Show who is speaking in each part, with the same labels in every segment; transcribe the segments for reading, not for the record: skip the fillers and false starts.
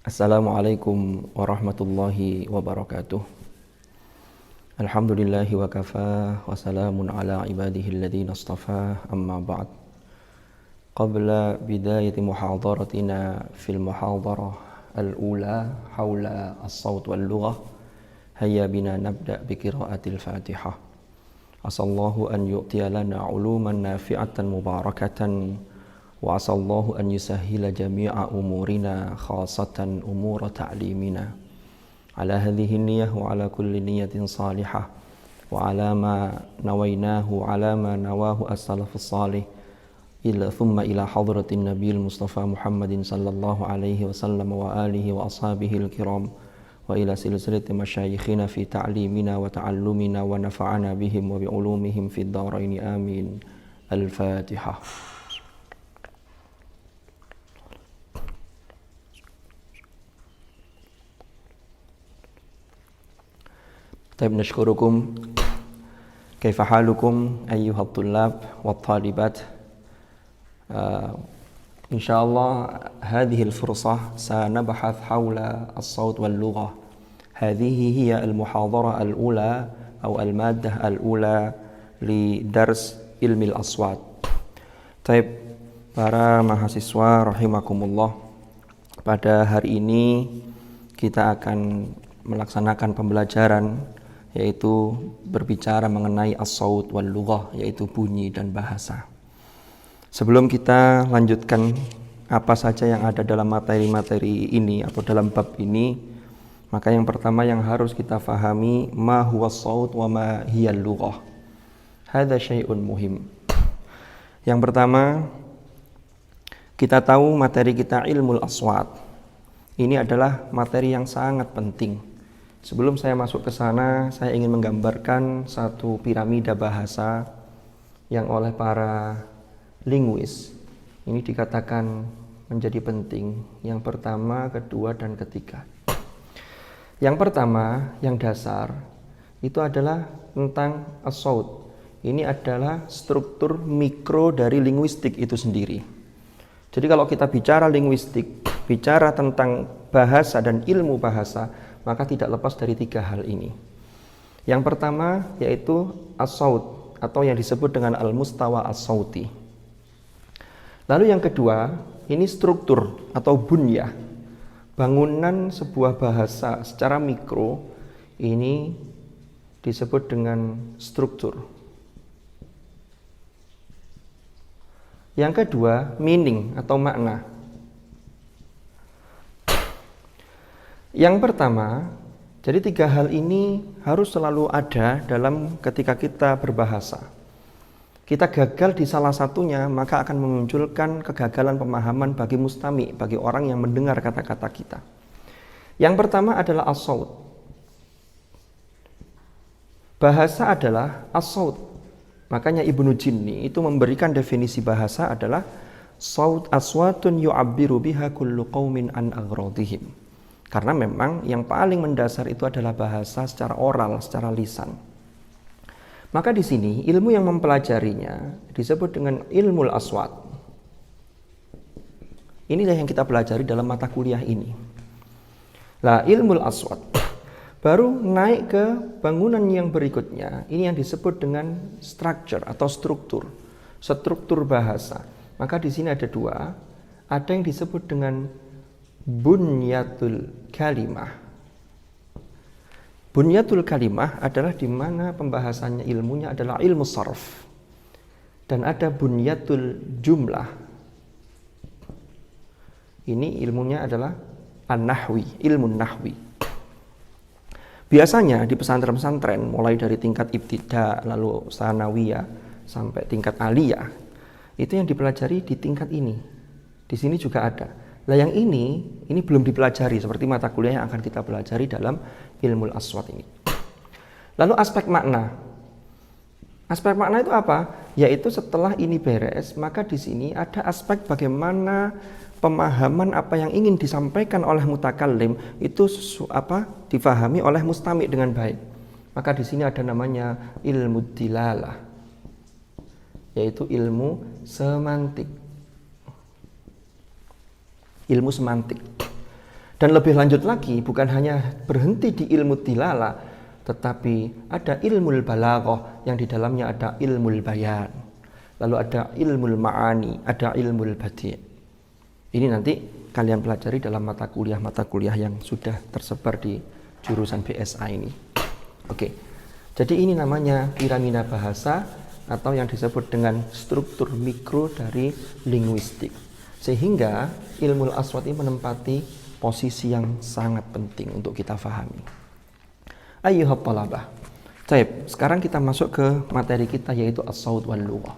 Speaker 1: Assalamualaikum warahmatullahi wabarakatuh. Alhamdulillahi wa kafa wa salamun ala ibadihi alladhina astafa amma ba'd. Qabla bidayati muhadaratina fil muhadarah al-ula hawla as-sawt wal lughah, hayya bina nabda bi qiraatil Fatihah. Asallahu an yu'tiya lana uluman nafi'atan mubarakatan wa asallahu an yusahhila jami'a umurina khasatan umura ta'limina ala hadhihi niyyah wa ala kulli niyyatin salihah wa ala ma nawainahu ala ma nawahu as-salafus salih thumma ila hadratin nabiyil mustafa Muhammadin sallallahu alaihi wasallam wa alihi wa ashabihi al-kiram wa ila silsilati masyayikhina fi ta'limina wa ta'allumina wa nafa'ana bihim wa bi'ulumihim fid dharain amin. Al-Fatihah. طيب نشكركم. كيف حالكم أيها الطلاب والطالبات؟ إن شاء الله هذه الفرصة سنبحث حول الصوت واللغة. هذه هي المحاضرة الأولى أو المادة الأولى لدرس علم الأصوات. طيب para mahasiswa rahimakumullah, pada hari ini kita akan melaksanakan pembelajaran yaitu berbicara mengenai as-saut wal lughah, yaitu bunyi dan bahasa. Sebelum kita lanjutkan apa saja yang ada dalam materi-materi ini atau dalam bab ini, maka yang pertama yang harus kita fahami, ma huwa as-saut wa ma hiya al-lughah. Hadza syai'un muhim. Yang pertama, kita tahu materi kita ilmul aswat. Ini adalah materi yang sangat penting. Sebelum saya masuk ke sana, saya ingin menggambarkan satu piramida bahasa yang oleh para linguis ini dikatakan menjadi penting. Yang pertama, kedua, dan ketiga. Yang pertama, yang dasar, itu adalah tentang as-saut. Ini adalah struktur mikro dari linguistik itu sendiri. Jadi kalau kita bicara linguistik, bicara tentang bahasa dan ilmu bahasa, maka tidak lepas dari tiga hal ini. Yang pertama yaitu as-saut atau yang disebut dengan al-mustawa as-sauti. Lalu yang kedua, ini struktur atau bunyah. Bangunan sebuah bahasa secara mikro ini disebut dengan struktur. Yang kedua, meaning atau makna. Yang pertama, jadi tiga hal ini harus selalu ada dalam ketika kita berbahasa. Kita gagal di salah satunya, maka akan memunculkan kegagalan pemahaman bagi mustami, bagi orang yang mendengar kata-kata kita. Yang pertama adalah as-saut. Bahasa adalah as-saut. Makanya Ibnu Jinni itu memberikan definisi bahasa adalah saut aswatun yu'abbiru biha kullu qaumin an aghradihim. Karena memang yang paling mendasar itu adalah bahasa secara oral, secara lisan. Maka di sini ilmu yang mempelajarinya disebut dengan ilmul aswat. Inilah yang kita pelajari dalam mata kuliah ini. Lah, ilmul aswat baru naik ke bangunan yang berikutnya. Ini yang disebut dengan structure atau struktur bahasa. Maka di sini ada dua. Ada yang disebut dengan bunyatul kalimah. Bunyatul kalimah adalah di mana pembahasannya ilmunya adalah ilmu sarf. Dan ada bunyatul jumlah. Ini ilmunya adalah an-nahwi, ilmu nahwi. Biasanya di pesantren-pesantren mulai dari tingkat ibtida lalu sanawiyah sampai tingkat aliyah, itu yang dipelajari di tingkat ini. Di sini juga ada. Nah yang ini belum dipelajari seperti mata kuliah yang akan kita pelajari dalam ilmul aswat ini. Lalu aspek makna. Aspek makna itu apa? Yaitu setelah ini beres, maka di sini ada aspek bagaimana pemahaman apa yang ingin disampaikan oleh mutakallim itu difahami oleh mustami' dengan baik. Maka di sini ada namanya ilmu dilalah, yaitu ilmu semantik. Ilmu semantik. Dan lebih lanjut lagi, bukan hanya berhenti di ilmu tilala, tetapi ada ilmu balaghah yang di dalamnya ada ilmu bayan. Lalu ada ilmu ma'ani, ada ilmu badi'. Ini nanti kalian pelajari dalam mata kuliah yang sudah tersebar di jurusan BSA ini. Oke. Jadi ini namanya piramida bahasa atau yang disebut dengan struktur mikro dari linguistik. Sehingga ilmu aswat ini menempati posisi yang sangat penting untuk kita fahami. Ayyuhat talabah. Baik, sekarang kita masuk ke materi kita yaitu as-saut wal lughah.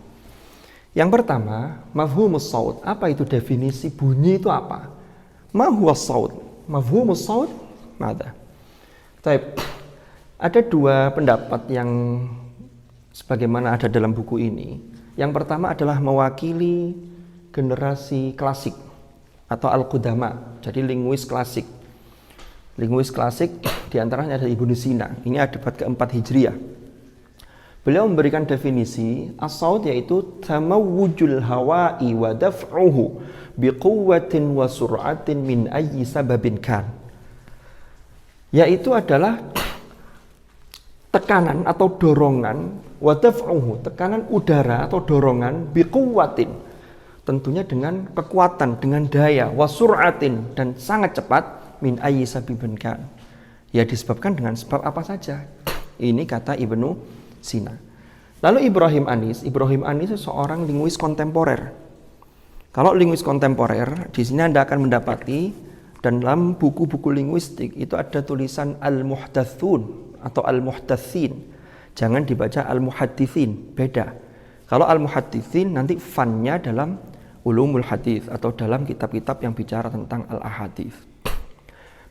Speaker 1: Yang pertama, mafhumus saut. Apa itu definisi bunyi itu apa? Ma huwa saut? Mafhumus saut? Mada? Baik. Ada dua pendapat yang sebagaimana ada dalam buku ini. Yang pertama adalah mewakili generasi klasik atau al-qudama, jadi linguis klasik. Linguis klasik diantaranya ada Ibnu Sina. Ini abad keempat Hijriah. Beliau memberikan definisi as-saut yaitu tamawwujul hawa'i wa daf'uhu biquwwatin wa sur'atin min ayyi sababin kan. Yaitu adalah tekanan atau dorongan wa daf'uhu, tekanan udara atau dorongan biquwwatin, tentunya dengan kekuatan, dengan daya, wasur'atin, dan sangat cepat, min ayyi sabibin kan. Ya disebabkan dengan sebab apa saja. Ini kata Ibnu Sina. Lalu Ibrahim Anis seorang linguis kontemporer. Kalau linguis kontemporer, di sini Anda akan mendapati dalam buku-buku linguistik itu ada tulisan al-muhdatsun atau al-muhdatsin. Jangan dibaca al-muhadditsin, beda. Kalau al-muhadditsin nanti fannya dalam ulumul hadis atau dalam kitab-kitab yang bicara tentang al-ahadits.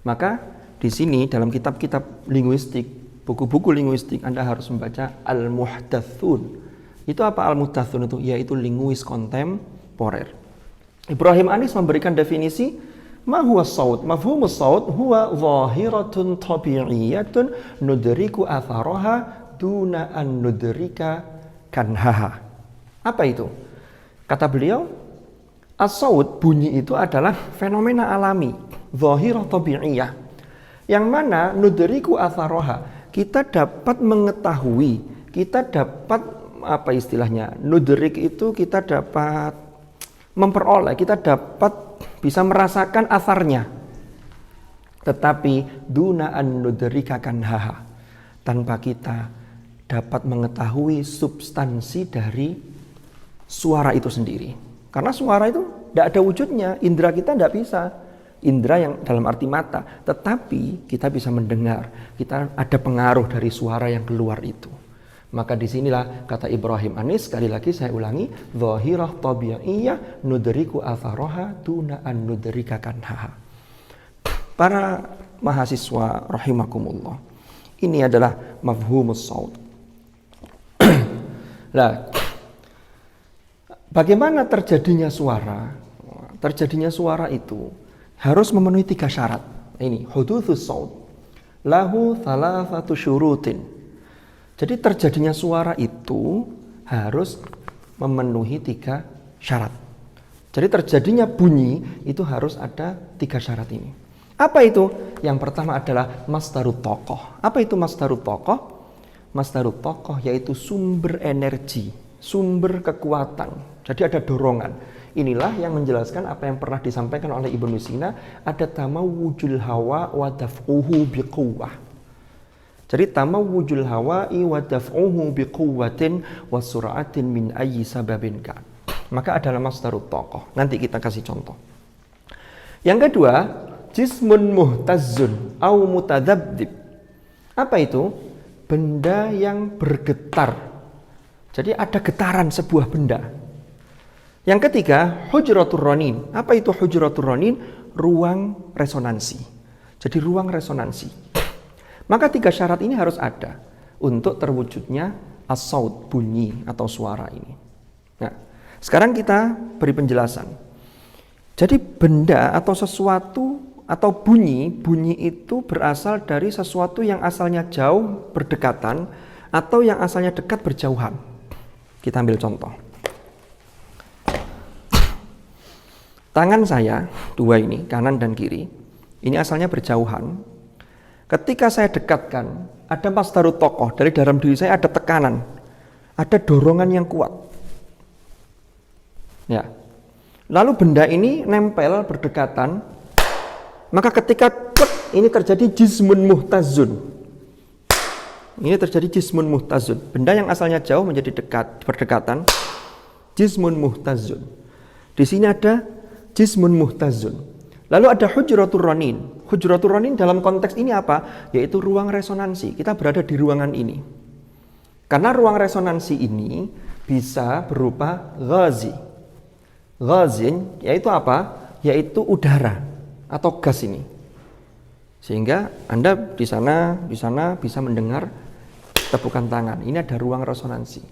Speaker 1: Maka di sini dalam kitab-kitab linguistik, buku-buku linguistik Anda harus membaca al-muhdatsun. Itu apa al-muhdatsun itu? Yaitu linguis kontemporer. Ibrahim Anis memberikan definisi ma huwa saut? Mafhumus saut huwa zahiratun tabi'iyyatun nudriku atharaha duna an nudrika kanhaha. Apa itu? Kata beliau, as-saut, bunyi itu adalah fenomena alami, zahirah tabi'iyah, yang mana nudriku atharoha, kita dapat mengetahui, kita dapat apa istilahnya, nudrik itu kita dapat memperoleh, kita dapat bisa merasakan asarnya. Tetapi duna an nudrika kanhaha, tanpa kita dapat mengetahui substansi dari suara itu sendiri. Karena suara itu tidak ada wujudnya, indera kita tidak bisa. Indera yang dalam arti mata, tetapi kita bisa mendengar, kita ada pengaruh dari suara yang keluar itu. Maka disinilah kata Ibrahim Anis, sekali lagi saya ulangi, zahirah tabi'iyah nudriku atharoha duna an nudrika kanhaha. Para mahasiswa rahimakumullah, ini adalah mafhumus saut. Lah, bagaimana terjadinya suara? Terjadinya suara itu harus memenuhi 3 syarat. Ini hudutsus saut. Lahu thalathatu syurutin. Jadi terjadinya suara itu harus memenuhi 3 syarat. Jadi terjadinya bunyi itu harus ada 3 syarat ini. Apa itu? Yang pertama adalah masdarut tokoh. Apa itu masdarut tokoh? Masdarut tokoh yaitu sumber energi, sumber kekuatan. Jadi ada dorongan. Inilah yang menjelaskan apa yang pernah disampaikan oleh Ibnu Sina, ada tamawwujul hawa wa daf'uhu biquwwah. Jadi tamawwujul hawa'i wa daf'uhu biquwwatin wa sur'atin min ayyi sababin kan. Maka adalah masdarut tokoh. Nanti kita kasih contoh. Yang kedua, jismun muhtazzun au mutadabdib. Apa itu? Benda yang bergetar. Jadi ada getaran sebuah benda. Yang ketiga, hujratur ronin. Apa itu hujratur ronin? Ruang resonansi. Jadi ruang resonansi. Maka 3 syarat ini harus ada untuk terwujudnya as-saut, bunyi atau suara ini. Nah, sekarang kita beri penjelasan. Jadi benda atau sesuatu atau bunyi itu berasal dari sesuatu yang asalnya jauh berdekatan atau yang asalnya dekat berjauhan. Kita ambil contoh. Tangan saya, 2 ini, kanan dan kiri, Ini asalnya berjauhan. Ketika saya dekatkan, ada masdarut tokoh, dari dalam diri saya ada tekanan, ada dorongan yang kuat. Ya. Lalu benda ini nempel berdekatan, maka ketika ini terjadi jismun muhtazun. Ini terjadi jismun muhtazun. Benda yang asalnya jauh menjadi dekat, berdekatan, jismun muhtazun. Di sini ada jismun muhtazun. Lalu ada hujratur ronin. Hujratur ronin dalam konteks ini apa? Yaitu ruang resonansi. Kita berada di ruangan ini. Karena ruang resonansi ini bisa berupa ghazi. Ghazin yaitu apa? Yaitu udara atau gas ini. Sehingga Anda di sana bisa mendengar tepukan tangan. Ini ada ruang resonansi.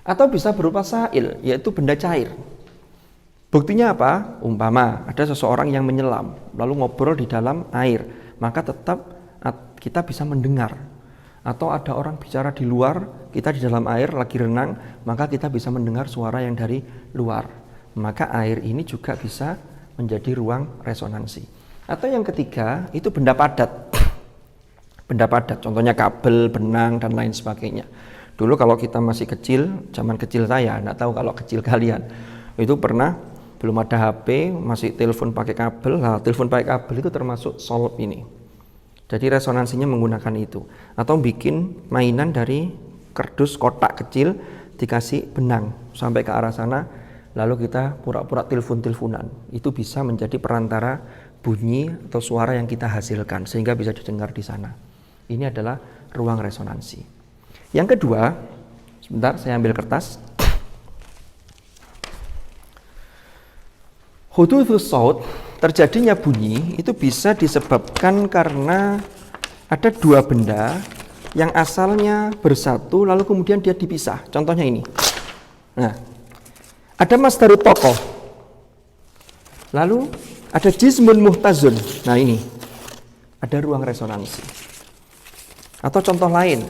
Speaker 1: Atau bisa berupa sail, yaitu benda cair. Buktinya apa? Umpama ada seseorang yang menyelam lalu ngobrol di dalam air, maka tetap kita bisa mendengar. Atau ada orang bicara di luar, kita di dalam air lagi renang, maka kita bisa mendengar suara yang dari luar. Maka air ini juga bisa menjadi ruang resonansi. Atau yang ketiga, itu benda padat. Benda padat, contohnya kabel, benang, dan lain sebagainya. Dulu kalau kita masih kecil, zaman kecil saya, enggak tahu kalau kecil kalian, itu pernah belum ada HP, masih telepon pakai kabel. Nah, telepon pakai kabel itu termasuk solp ini. Jadi resonansinya menggunakan itu. Atau bikin mainan dari kardus kotak kecil, dikasih benang sampai ke arah sana, lalu kita pura-pura telepon-teleponan. Itu bisa menjadi perantara bunyi atau suara yang kita hasilkan sehingga bisa didengar di sana. Ini adalah ruang resonansi. Yang kedua, sebentar saya ambil kertas. Hudutsus saut, terjadinya bunyi itu bisa disebabkan karena ada dua benda yang asalnya bersatu lalu kemudian dia dipisah. Contohnya ini. Nah, ada masdarut tokoh. Lalu ada jismun muhtazun. Nah, ini ada ruang resonansi. Atau contoh lain,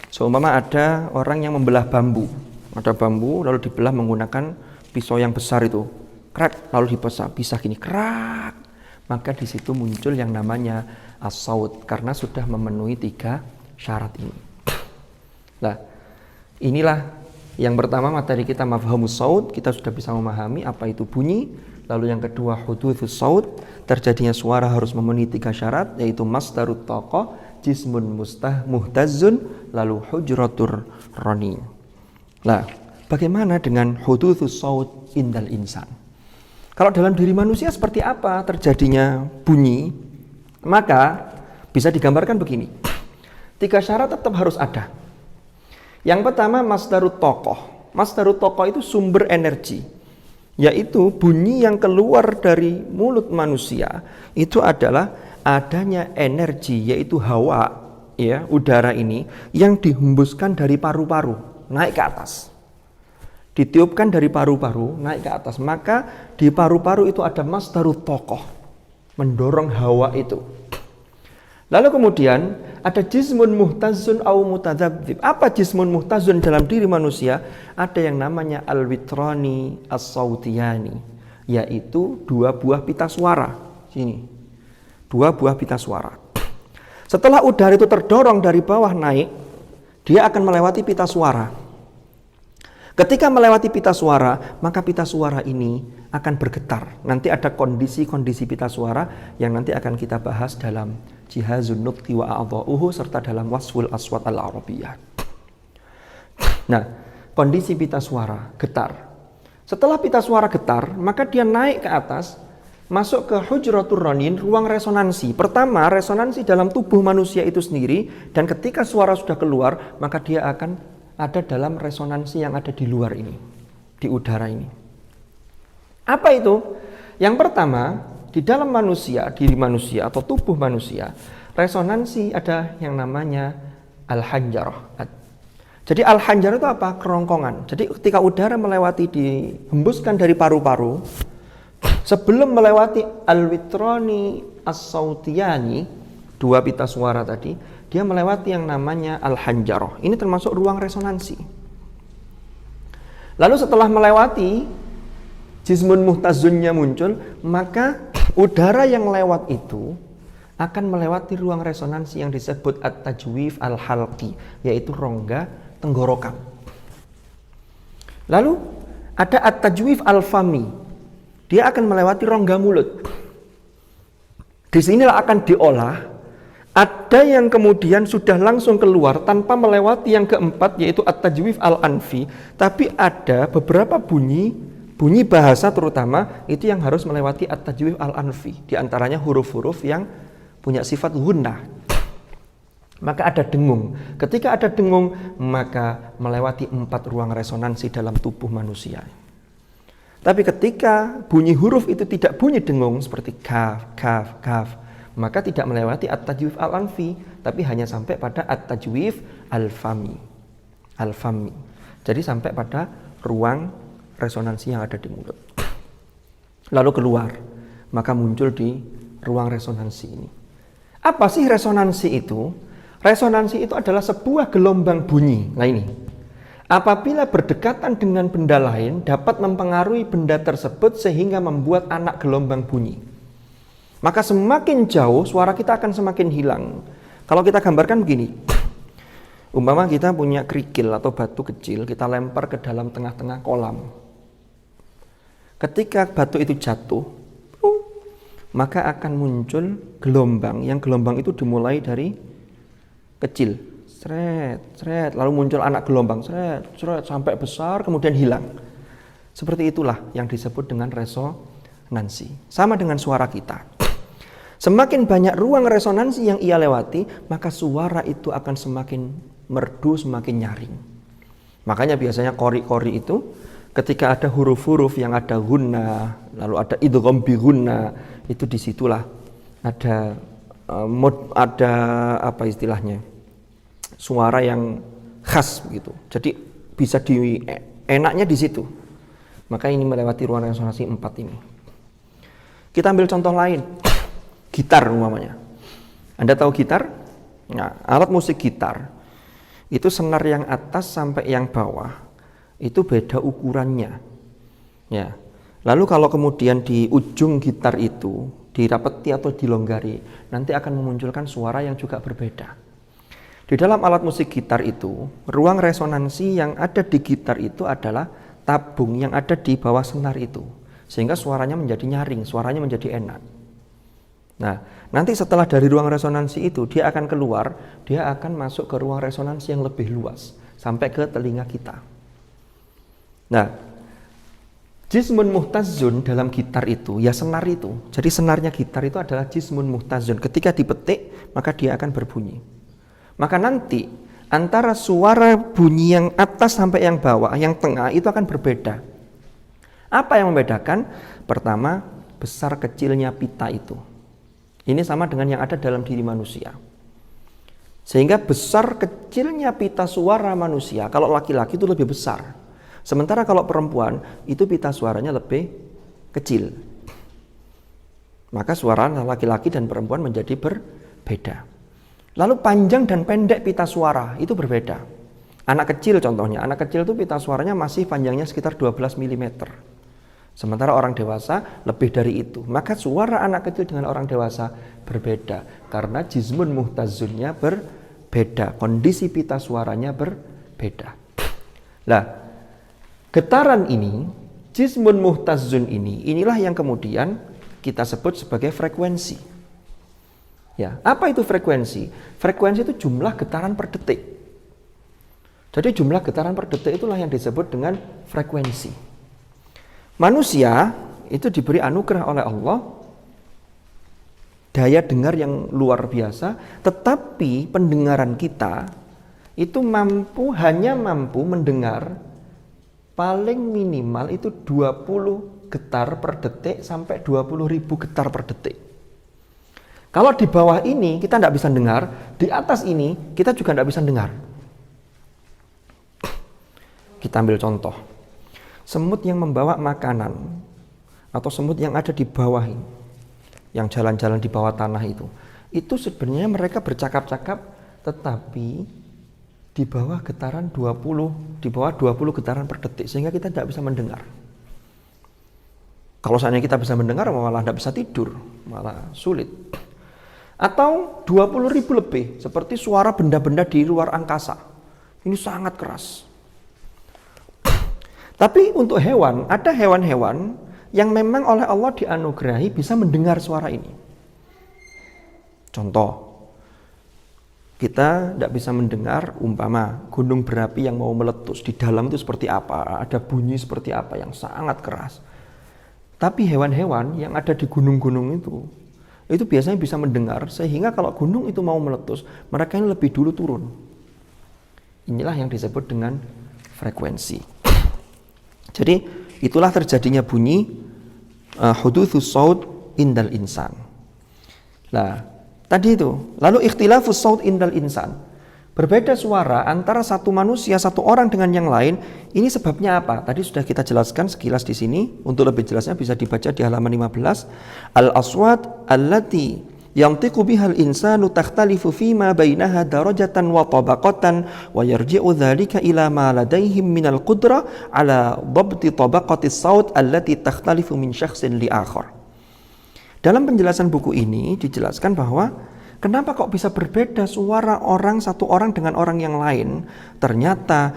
Speaker 1: seumpama ada orang yang membelah bambu. Ada bambu lalu dibelah menggunakan pisau yang besar itu. Krak, lalu dipisah gini, krak. Maka di situ muncul yang namanya as-saut karena sudah memenuhi 3 syarat ini. Nah, inilah yang pertama materi kita mafhamus saut, kita sudah bisa memahami apa itu bunyi. Lalu yang kedua hudutsus saut, terjadinya suara harus memenuhi 3 syarat, yaitu masdarut tokoh, jismun muhtazun, lalu hujratur ronin. Nah, bagaimana dengan hudutsus saut indal insan? Kalau dalam diri manusia seperti apa terjadinya bunyi? Maka bisa digambarkan begini. 3 syarat tetap harus ada. Yang pertama masdarut tokoh. Masdarut tokoh itu sumber energi, yaitu bunyi yang keluar dari mulut manusia itu adalah adanya energi, yaitu hawa, ya, udara ini yang dihembuskan dari paru-paru naik ke atas. Ditiupkan dari paru-paru naik ke atas, maka di paru-paru itu ada masdarut tokoh mendorong hawa itu. Lalu kemudian ada jismun muhtazun au mutadzabdzib. Apa jismun muhtazun dalam diri manusia? Ada yang namanya al-witrani as-sautiyani, yaitu 2 buah pita suara. Sini 2 buah pita suara. Setelah udara itu terdorong dari bawah naik, dia akan melewati pita suara. Ketika melewati pita suara, maka pita suara ini akan bergetar. Nanti ada kondisi-kondisi pita suara yang nanti akan kita bahas dalam jihazun nutqi wa a'dha'uhu serta dalam wasful aswat al-arabiyyah. Nah, kondisi pita suara getar. Setelah pita suara getar, maka dia naik ke atas, masuk ke hujratur ronin, ruang resonansi. Pertama, resonansi dalam tubuh manusia itu sendiri, dan ketika suara sudah keluar, maka dia akan ada dalam resonansi yang ada di luar ini, di udara ini. Apa itu? Yang pertama, di dalam manusia, diri manusia atau tubuh manusia, resonansi ada yang namanya al-hanjarah. Jadi al-hanjarah itu apa? Kerongkongan. Jadi ketika udara melewati, dihembuskan dari paru-paru, sebelum melewati al-witrani as-sautiyani, 2 pita suara tadi, dia melewati yang namanya al-hanjarah. Ini termasuk ruang resonansi. Lalu setelah melewati jismun muhtazunnya muncul, maka udara yang lewat itu akan melewati ruang resonansi yang disebut at-tajwif al-halqi, yaitu rongga tenggorokan. Lalu ada at-tajwif al-fami, dia akan melewati rongga mulut. Disinilah akan diolah. Ada yang kemudian sudah langsung keluar tanpa melewati yang keempat, yaitu at-tajwif al-anfi. Tapi ada beberapa bunyi bahasa terutama itu yang harus melewati at-tajwif al-anfi. Di antaranya huruf-huruf yang punya sifat gunnah. Maka ada dengung. Ketika ada dengung, maka melewati 4 ruang resonansi dalam tubuh manusia. Tapi ketika bunyi huruf itu tidak bunyi dengung seperti kaf, kaf, kaf, maka tidak melewati at-tajwif al-anfi, tapi hanya sampai pada at-tajwif al-fami. Al-fami. Jadi sampai pada ruang resonansi yang ada di mulut. Lalu keluar, maka muncul di ruang resonansi ini. Apa sih resonansi itu? Resonansi itu adalah sebuah gelombang bunyi. Nah ini, apabila berdekatan dengan benda lain dapat mempengaruhi benda tersebut sehingga membuat anak gelombang bunyi. Maka semakin jauh suara kita akan semakin hilang. Kalau kita gambarkan begini, umpama kita punya kerikil atau batu kecil, kita lempar ke dalam tengah-tengah kolam. Ketika batu itu jatuh, maka akan muncul gelombang, yang gelombang itu dimulai dari kecil, seret, seret, lalu muncul anak gelombang, seret, seret, sampai besar, kemudian hilang. Seperti itulah yang disebut dengan resonansi. Sama dengan suara kita. Semakin banyak ruang resonansi yang ia lewati, maka suara itu akan semakin merdu, semakin nyaring. Makanya biasanya qori-qori itu ketika ada huruf-huruf yang ada gunnah, lalu ada idgham bi gunnah, itu disitulah ada ada apa istilahnya, suara yang khas begitu. Jadi bisa enaknya di situ. Maka ini melewati ruang resonansi 4 ini. Kita ambil contoh lain. Gitar umpamanya. Anda tahu gitar? Nah, alat musik gitar itu senar yang atas sampai yang bawah itu beda ukurannya. Ya. Lalu kalau kemudian di ujung gitar itu dirapeti atau dilonggari, nanti akan memunculkan suara yang juga berbeda. Di dalam alat musik gitar itu, ruang resonansi yang ada di gitar itu adalah tabung yang ada di bawah senar itu, sehingga suaranya menjadi nyaring, suaranya menjadi enak. Nah, nanti setelah dari ruang resonansi itu, dia akan keluar, dia akan masuk ke ruang resonansi yang lebih luas, sampai ke telinga kita. Nah, jismun muhtazun dalam gitar itu, ya senar itu. Jadi senarnya gitar itu adalah jismun muhtazun. Ketika dipetik, maka dia akan berbunyi. Maka nanti, antara suara bunyi yang atas sampai yang bawah, yang tengah, itu akan berbeda. Apa yang membedakan? Pertama, besar kecilnya pita itu. Ini sama dengan yang ada dalam diri manusia. Sehingga besar kecilnya pita suara manusia, kalau laki-laki itu lebih besar. Sementara kalau perempuan, itu pita suaranya lebih kecil. Maka suara laki-laki dan perempuan menjadi berbeda. Lalu panjang dan pendek pita suara, itu berbeda. Anak kecil contohnya, anak kecil itu pita suaranya masih panjangnya sekitar 12 mm. Sementara orang dewasa lebih dari itu. Maka suara anak kecil dengan orang dewasa berbeda. Karena jismun muhtazunnya berbeda. Kondisi pita suaranya berbeda. Nah, getaran ini, jismun muhtazun ini, inilah yang kemudian kita sebut sebagai frekuensi. Ya, apa itu frekuensi? Frekuensi itu jumlah getaran per detik. Jadi jumlah getaran per detik itulah yang disebut dengan frekuensi. Manusia itu diberi anugerah oleh Allah daya dengar yang luar biasa, tetapi pendengaran kita itu hanya mampu mendengar paling minimal itu 20 getar per detik sampai 20.000 getar per detik. Kalau di bawah ini kita tidak bisa dengar, di atas ini kita juga tidak bisa dengar. Kita ambil contoh. Semut yang membawa makanan atau semut yang ada di bawah ini, yang jalan-jalan di bawah tanah itu sebenarnya mereka bercakap-cakap, tetapi di bawah getaran 20 getaran per detik, sehingga kita tidak bisa mendengar. Kalau seandainya kita bisa mendengar malah tidak bisa tidur, malah sulit. Atau 20.000 lebih, seperti suara benda-benda di luar angkasa. Ini sangat keras. Tapi untuk hewan, ada hewan-hewan yang memang oleh Allah dianugerahi bisa mendengar suara ini. Contoh, kita tidak bisa mendengar umpama gunung berapi yang mau meletus. Di dalam itu seperti apa, ada bunyi seperti apa yang sangat keras. Tapi hewan-hewan yang ada di gunung-gunung itu biasanya bisa mendengar, sehingga kalau gunung itu mau meletus, mereka ini lebih dulu turun. Inilah yang disebut dengan frekuensi. Jadi itulah terjadinya bunyi hudutsus saut indal insan. Nah, tadi itu. Lalu ikhtilafus saut indal insan. Berbeda suara antara satu manusia, satu orang dengan yang lain, ini sebabnya apa? Tadi sudah kita jelaskan sekilas di sini. Untuk lebih jelasnya bisa dibaca di halaman 15. Al-aswat allati yantiqu bihal insanu takhtalifu fima bainaha darajatan wa tabaqatan wa yarji'u dhalika ila ma ladaihim minal qudrah ala dhabti tabaqatis saut allati takhtalifu min syakhsin li akhar. Dalam penjelasan buku ini dijelaskan bahwa kenapa kok bisa berbeda suara orang satu orang dengan orang yang lain? Ternyata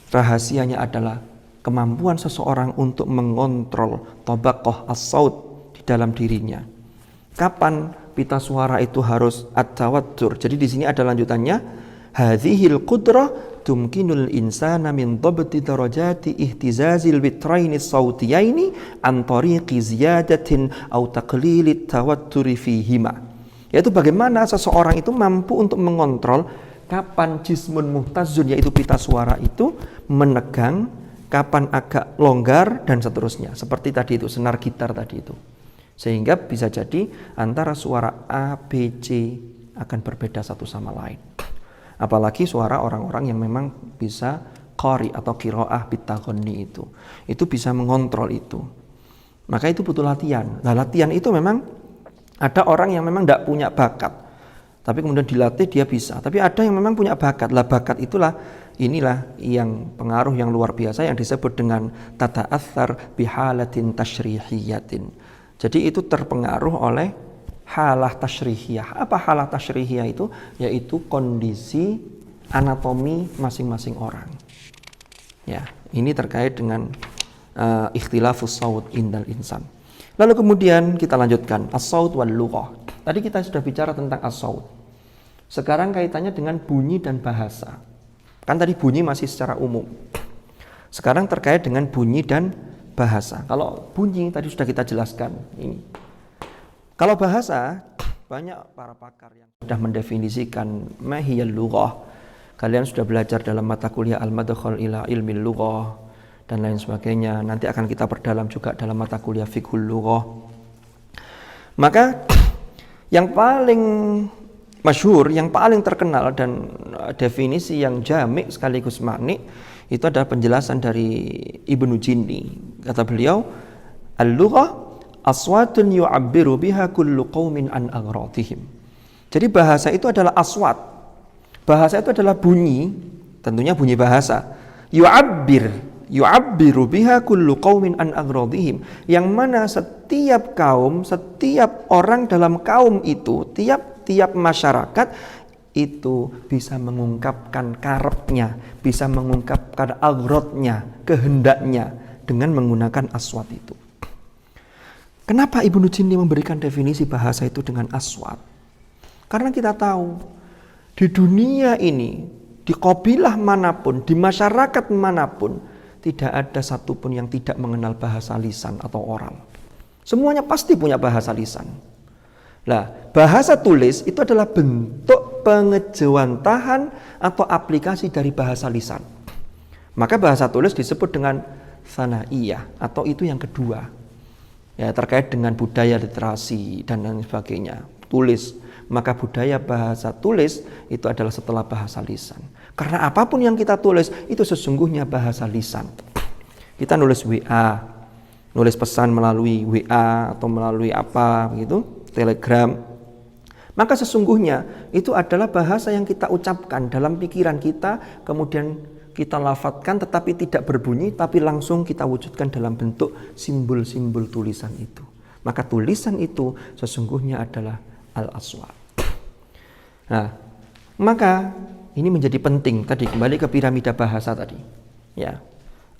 Speaker 1: rahasianya adalah kemampuan seseorang untuk mengontrol tabaqah as-saut di dalam dirinya. Kapan pita suara itu harus at-tawattur? Jadi di sini ada lanjutannya. Hadhil qudrah tumkinul insana min dhabti darajati ihtizazil witraini sautiyaini an tariqi ziyadatin aw taqlilit tawatturi fihima. Yaitu bagaimana seseorang itu mampu untuk mengontrol kapan jismun muhtazun, yaitu pita suara itu menegang, kapan agak longgar, dan seterusnya. Seperti tadi itu, senar gitar tadi itu. Sehingga bisa jadi antara suara A, B, C akan berbeda satu sama lain. Apalagi suara orang-orang yang memang bisa qari atau qiraah bitaghanni itu bisa mengontrol itu. Maka itu butuh latihan. Nah, latihan itu memang ada orang yang memang tidak punya bakat, tapi kemudian dilatih dia bisa. Tapi ada yang memang punya bakat. Lah bakat inilah yang pengaruh yang luar biasa yang disebut dengan tata'athar bihalatin tashrihiyatin. Jadi itu terpengaruh oleh halah tasyrihiyah. Apa halah tasyrihiyah itu? Yaitu kondisi anatomi masing-masing orang. Ya, ini terkait dengan ikhtilafus saut indal insan. Lalu kemudian kita lanjutkan as-saut wal lughah. Tadi kita sudah bicara tentang as-saut. Sekarang kaitannya dengan bunyi dan bahasa. Kan tadi bunyi masih secara umum. Sekarang terkait dengan bunyi dan bahasa. Kalau bunyi tadi sudah kita jelaskan ini. Kalau bahasa, banyak para pakar yang sudah mendefinisikan mahiyal lughah. Kalian sudah belajar dalam mata kuliah al-madkhal ila ilmil lughah dan lain sebagainya. Nanti akan kita perdalam juga dalam mata kuliah fiqhul lughah. Maka yang paling masyhur, yang paling terkenal dan definisi yang jami' sekaligus makni itu adalah penjelasan dari Ibnu Jinni. Kata beliau, al-lughah aswatun yu'abbiru biha kullu qaumin an aghradihim. Jadi bahasa itu adalah aswat. Bahasa itu adalah bunyi, tentunya bunyi bahasa. Yu'abbiru biha kullu qaumin an aghradihim. Yang mana setiap kaum, setiap orang dalam kaum itu, tiap masyarakat itu bisa mengungkapkan karepnya, bisa mengungkapkan aghradnya, kehendaknya dengan menggunakan aswat itu. Kenapa Ibnu Jinni memberikan definisi bahasa itu dengan aswat? Karena kita tahu di dunia ini, di qabilah manapun, di masyarakat manapun, tidak ada satupun yang tidak mengenal bahasa lisan atau oral. Semuanya pasti punya bahasa lisan. Nah, bahasa tulis itu adalah bentuk pengejawantahan atau aplikasi dari bahasa lisan. Maka bahasa tulis disebut dengan sanaiyah atau itu yang kedua. Ya, terkait dengan budaya literasi dan lain sebagainya. Tulis, maka budaya bahasa tulis itu adalah setelah bahasa lisan. Karena apapun yang kita tulis itu sesungguhnya bahasa lisan. Kita nulis WA, nulis pesan melalui WA atau melalui apa begitu, Telegram. Maka sesungguhnya itu adalah bahasa yang kita ucapkan dalam pikiran kita, kemudian kita lafadzkan tetapi tidak berbunyi, tapi langsung kita wujudkan dalam bentuk simbol-simbol tulisan itu. Maka tulisan itu sesungguhnya adalah al-aswat. Nah, maka ini menjadi penting tadi, kembali ke piramida bahasa tadi. Ya,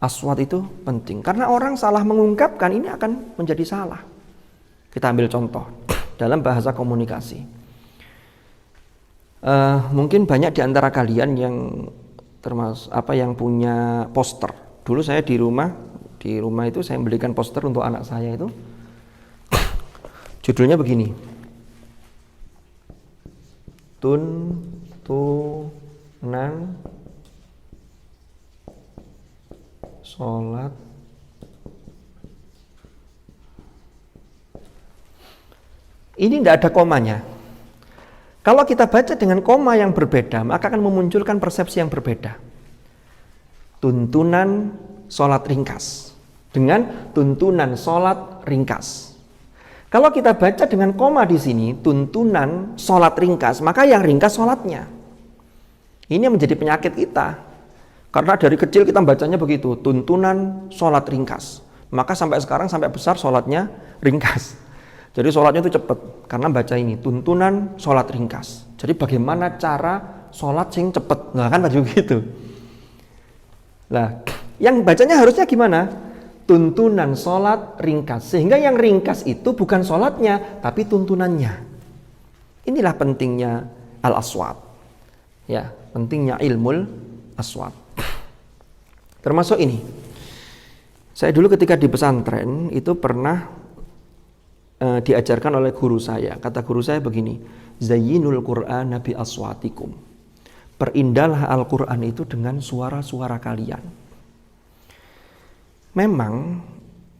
Speaker 1: aswat itu penting karena orang salah mengungkapkan ini akan menjadi salah. Kita ambil contoh dalam bahasa komunikasi. Mungkin banyak di antara kalian yang termasuk yang punya poster. Dulu saya di rumah itu saya belikan poster untuk anak saya itu. Judulnya begini. Tuntunan sholat ini tidak ada komanya. Kalau kita baca dengan koma yang berbeda, maka akan memunculkan persepsi yang berbeda. Tuntunan sholat ringkas dengan tuntunan sholat ringkas. Kalau kita baca dengan koma di sini, tuntunan sholat ringkas, maka yang ringkas sholatnya. Ini yang menjadi penyakit kita. Karena dari kecil kita bacanya begitu, tuntunan sholat ringkas. Maka sampai sekarang, sampai besar sholatnya ringkas. Jadi sholatnya itu cepat, karena baca ini, tuntunan sholat ringkas. Jadi bagaimana cara sholat sing cepat? Nah kan begitu. Nah, yang bacanya harusnya gimana? Tuntunan sholat ringkas. Sehingga yang ringkas itu bukan sholatnya, tapi tuntunannya. Inilah pentingnya al-aswat. Ya, pentingnya ilmul aswat. Termasuk ini. Saya dulu ketika di pesantren itu pernah diajarkan oleh guru saya. Kata guru saya begini, zayyinul Qur'ana bi aswatikum. Perindahlah Al-Qur'an itu dengan suara-suara kalian. Memang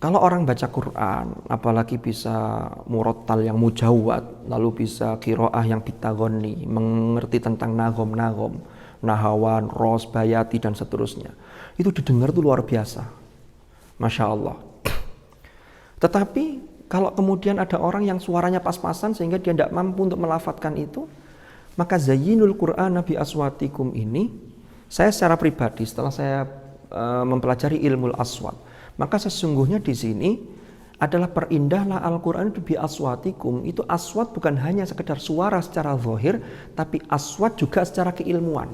Speaker 1: kalau orang baca Quran, apalagi bisa murattal yang mujawwad, lalu bisa qiraah yang pitagoni, mengerti tentang nagom-nagom, nahawan, ros, bayati dan seterusnya. Itu didengar tuh luar biasa. Masya Allah. Tetapi kalau kemudian ada orang yang suaranya pas-pasan sehingga dia tidak mampu untuk melafadzkan itu, maka zayyinul Qur'ana bi aswatikum ini, saya secara pribadi setelah saya mempelajari ilmu aswat, maka sesungguhnya di sini adalah perindahlah Al-Qur'an itu bi aswatikum. Itu aswat bukan hanya sekedar suara secara zahir, tapi aswat juga secara keilmuan.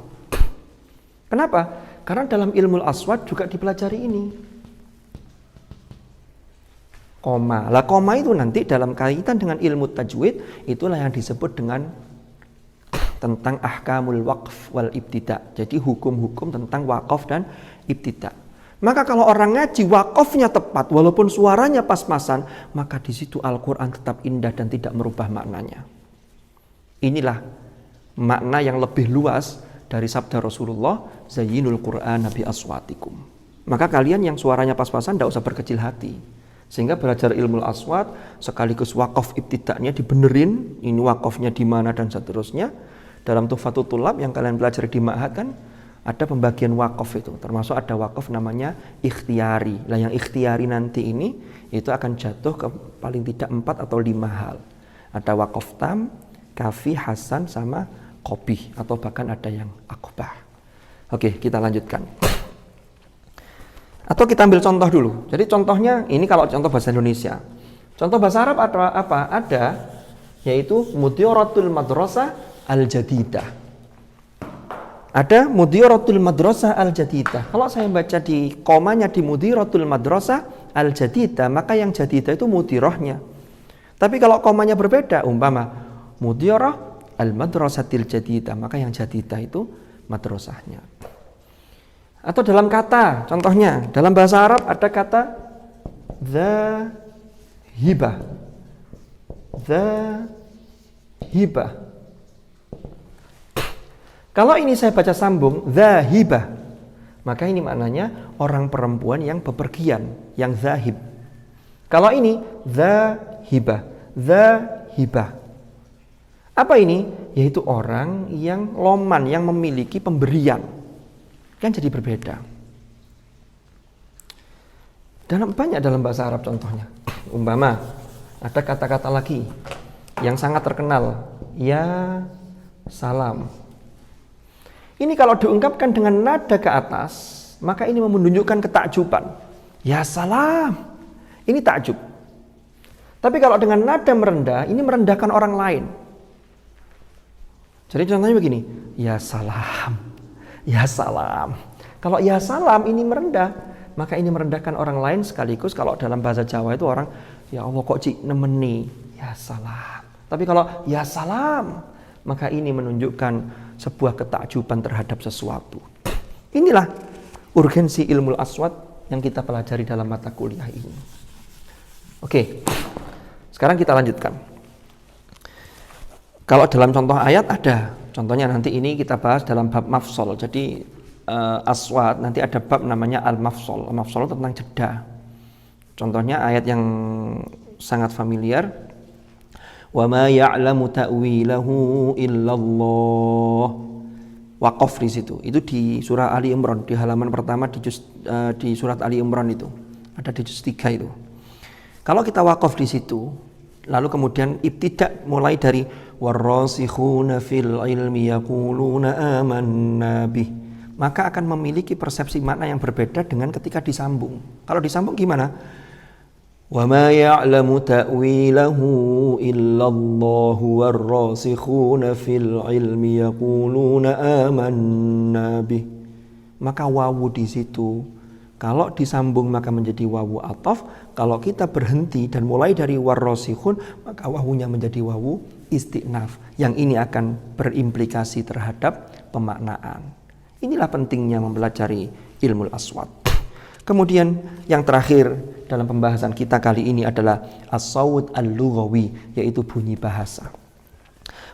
Speaker 1: Kenapa? Karena dalam ilmu aswat juga dipelajari ini. Koma. Lah koma itu nanti dalam kaitan dengan ilmu tajwid itulah yang disebut dengan tentang ahkamul waqf wal ibtida. Jadi hukum-hukum tentang waqaf dan ibtida. Maka kalau orang ngaji waqafnya tepat walaupun suaranya pas-pasan, maka di situ Al-Qur'an tetap indah dan tidak merubah maknanya. Inilah makna yang lebih luas dari sabda Rasulullah, zayyinul Qur'ana bi aswatikum. Maka kalian yang suaranya pas-pasan tidak usah berkecil hati. Sehingga belajar ilmu aswat sekaligus wakaf ibtidaknya dibenerin, ini wakafnya di mana dan seterusnya. Dalam Tuhfatul Thulab yang kalian pelajari di Ma'had kan ada pembagian wakaf itu, termasuk ada wakaf namanya ikhtiyari. Lah yang ikhtiyari nanti ini itu akan jatuh ke paling tidak 4 atau 5 hal. Ada wakaf tam, kafi, hasan sama qabih atau bahkan ada yang akbah. Oke, kita lanjutkan. Atau kita ambil contoh dulu. Jadi contohnya ini kalau contoh bahasa Indonesia. Contoh bahasa Arab ada apa? Ada yaitu mudhiratul madrasah al-jadidah. Ada mudhiratul madrasah al-jadidah. Kalau saya baca di komanya di mudhiratul madrasah al-jadidah, maka yang jadidah itu mudhirahnya. Tapi kalau komanya berbeda, umpama mudhirah al-madrasatil jadidah, maka yang jadidah itu madrasahnya. Atau dalam kata, contohnya dalam bahasa Arab ada kata dhahibah. Dhahibah. Kalau ini saya baca sambung dhahibah, maka ini maknanya orang perempuan yang bepergian, yang zahib. Kalau ini dhahibah, dhahibah. Apa ini? Yaitu orang yang loman, yang memiliki pemberian. Kan jadi berbeda. Banyak dalam bahasa Arab contohnya. Umpama ada kata-kata lagi yang sangat terkenal, ya salam. Ini kalau diungkapkan dengan nada ke atas, maka ini menunjukkan ketakjuban. Ya salam, ini takjub. Tapi kalau dengan nada merendah, ini merendahkan orang lain. Jadi contohnya begini, ya salam, ya salam. Kalau ya salam ini merendah, maka ini merendahkan orang lain sekaligus. Kalau dalam bahasa Jawa itu orang, ya Allah kok cik nemeni, ya salam. Tapi kalau ya salam, maka ini menunjukkan sebuah ketakjuban terhadap sesuatu. Inilah urgensi ilmu aswat yang kita pelajari dalam mata kuliah ini. Oke, sekarang kita lanjutkan. Kalau dalam contoh ayat ada, contohnya nanti ini kita bahas dalam bab mafsol. Jadi aswat nanti ada bab namanya al-mafsol. Mafsol tentang jeda. Contohnya ayat yang sangat familiar. Wa ma ya'lamu ta'wilahu illallah. Waqaf di situ. Itu di surah Ali Imran di halaman pertama di surat Ali Imran itu. Ada di juz 3 itu. Kalau kita waqaf di situ, lalu kemudian ibtidak mulai dari warrasikhuna fil ilmi yaquluna amanna bih, maka akan memiliki persepsi makna yang berbeda dengan ketika disambung. Kalau disambung gimana? Wa ma ya'lamu ta'wilahu illallahu warrasikhuna fil ilmi yaquluna amanna bih. Maka wawu di situ kalau disambung maka menjadi wawu ataf. Kalau kita berhenti dan mulai dari warrasikhun, maka wawunya menjadi wawu istinaf. Yang ini akan berimplikasi terhadap pemaknaan. Inilah pentingnya mempelajari ilmu aswat. Kemudian yang terakhir dalam pembahasan kita kali ini adalah as-sawt al-lughawi, yaitu bunyi bahasa.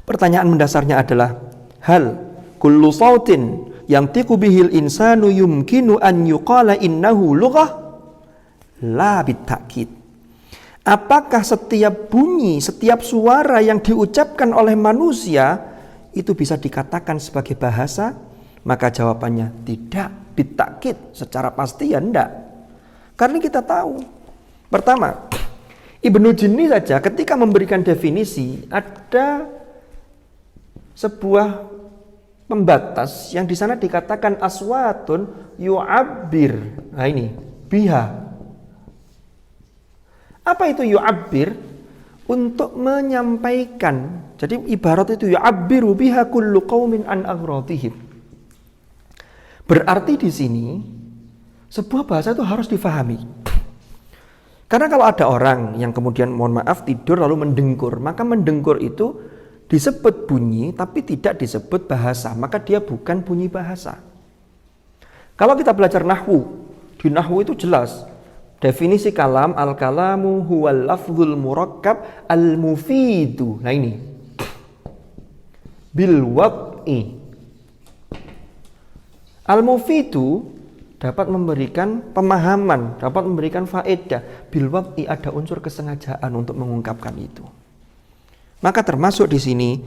Speaker 1: Pertanyaan mendasarnya adalah hal kullu sautin yantiqu bihil insanu yumkinu an yuqala innahu lughah la bitakid. Apakah setiap bunyi, setiap suara yang diucapkan oleh manusia itu bisa dikatakan sebagai bahasa? Maka jawabannya tidak, bitakid, secara pasti ya enggak. Karena kita tahu, pertama, Ibnu Jinni saja ketika memberikan definisi ada sebuah pembatas yang di sana dikatakan aswatun yu'abbir. Nah ini, biha. Apa itu yu'abbir? Untuk menyampaikan. Jadi ibarat itu yu'abbiru biha kullu qaumin an aghradihim. Berarti di sini sebuah bahasa itu harus difahami. Karena kalau ada orang yang kemudian mohon maaf tidur lalu mendengkur, maka mendengkur itu disebut bunyi tapi tidak disebut bahasa, maka dia bukan bunyi bahasa. Kalau kita belajar nahwu, di nahwu itu jelas definisi kalam, al-kalamu huwal lafzul murakkab al-mufidu. Nah ini bil wad'i. Al-mufidu dapat memberikan pemahaman, dapat memberikan faedah. Bil wad'i ada unsur kesengajaan untuk mengungkapkan itu. Maka termasuk di sini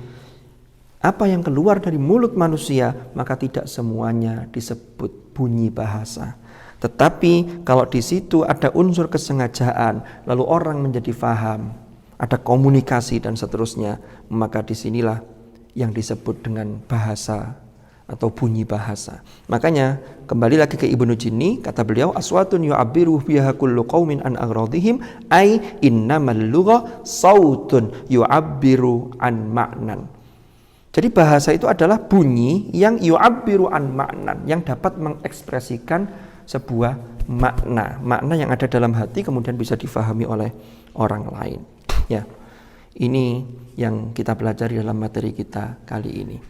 Speaker 1: apa yang keluar dari mulut manusia, maka tidak semuanya disebut bunyi bahasa. Tetapi kalau di situ ada unsur kesengajaan, lalu orang menjadi faham, ada komunikasi dan seterusnya, maka disinilah yang disebut dengan bahasa atau bunyi bahasa. Makanya kembali lagi ke Ibnu Jinni, kata beliau aswatun yu'abbiru biha kullu qaumin an aghradihim ay innamal lugha sautun yu'abbiru an ma'nan. Jadi bahasa itu adalah bunyi yang yu'abbiru an ma'nan, yang dapat mengekspresikan sebuah makna yang ada dalam hati kemudian bisa difahami oleh orang lain. Ya. Ini yang kita pelajari dalam materi kita kali ini.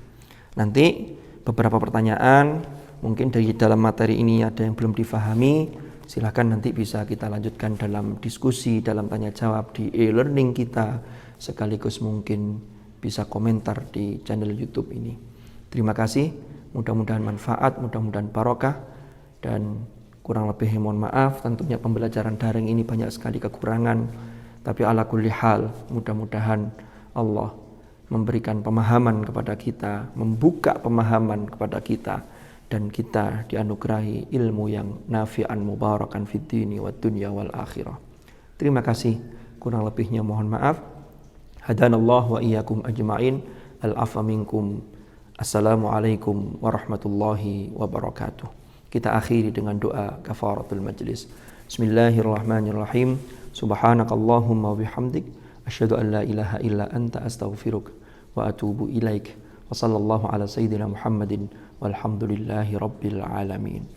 Speaker 1: Nanti beberapa pertanyaan mungkin dari dalam materi ini ada yang belum difahami, silakan nanti bisa kita lanjutkan dalam diskusi, dalam tanya jawab di e-learning kita, sekaligus mungkin bisa komentar di channel YouTube ini. Terima kasih, mudah-mudahan manfaat, mudah-mudahan barokah, dan kurang lebih mohon maaf, tentunya pembelajaran daring ini banyak sekali kekurangan, tapi ala kulli hal mudah-mudahan Allah memberikan pemahaman kepada kita, membuka pemahaman kepada kita, dan kita dianugerahi ilmu yang nafi'an mubarakan fid dini wad dunya wal akhirah. Terima kasih, kurang lebihnya mohon maaf. Hadanallah wa iyyakum ajma'in. Al-afwa minkum. Assalamualaikum warahmatullahi wabarakatuh. Kita akhiri dengan doa kafaratul majlis. Bismillahirrahmanirrahim. Subhanakallahumma bihamdik asyhadu an la ilaha illa anta astaghfiruka wa atubu ilaik. Wa sallallahu ala sayyidina Muhammadin walhamdulillahi rabbil alamin.